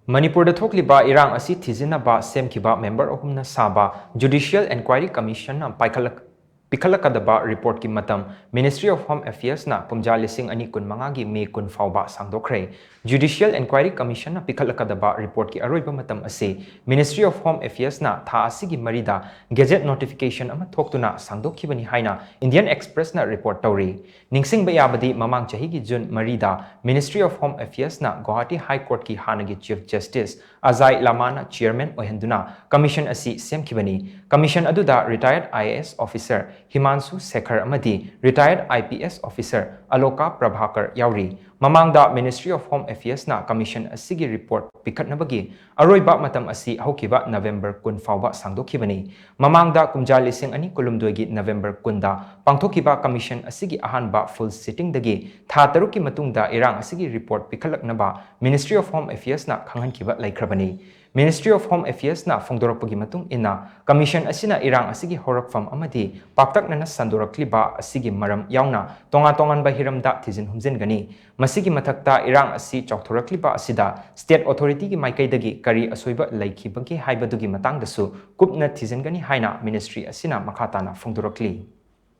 Manipur THOKLIBA IRANG ASI THIJINNABA SHEMKHIBA member AHUMNA SHABA JUDICIAL Inquiry Commission na PIKHATLAKKADABA report ki matam Ministry of Home Affairs na Kumja lising ani kun mangagi May kun Phaoba Shangdokhre Judicial Inquiry Commission na PIKHATLAKKADABA report ki aroiba matam ase Ministry of Home Affairs na tha asigi marida gazette notification ama thoktuna Shangdokhibani haina Indian Express na report tawri ningsing ba yabadi mamang chahi gi June marida Ministry of Home Affairs na Guwahati High Court ki hanagi Chief Justice Azai Lamana Chairman ohenduna Commission asi SHEMKHIBani Commission aduda retired IAS officer Himansu Sekhar amadi retired IPS officer Aloka Prabhakar yauri mamangda Ministry of Home Affairs na Commission asigi report pikhatnabagi aroiba matam asi haukiba November kun Phaoba Shangdokhibani mamangda kumja lising ani kulumdoigi November kunda pangthokiba Commission asigi ahanba full sitting dagi tha taruki matungda irang asigi report pikhatlaknaba Ministry of Home Affairs na khanghankiba laikhrabani Ministry of Home Affairs na phongdorakpagi matung ina Commission asina irang asigi horakfam amadi paktaknana sandorakliba asigi maram yauna tongan ba hiramda thijin humjengani masigi mathakta irang asi chawthorakliba asida state authority gi maikaidagi kari asoiba laikhibagi haibadugi matangdasu kupna thijingani haina ministry asina makhatana phongdorakli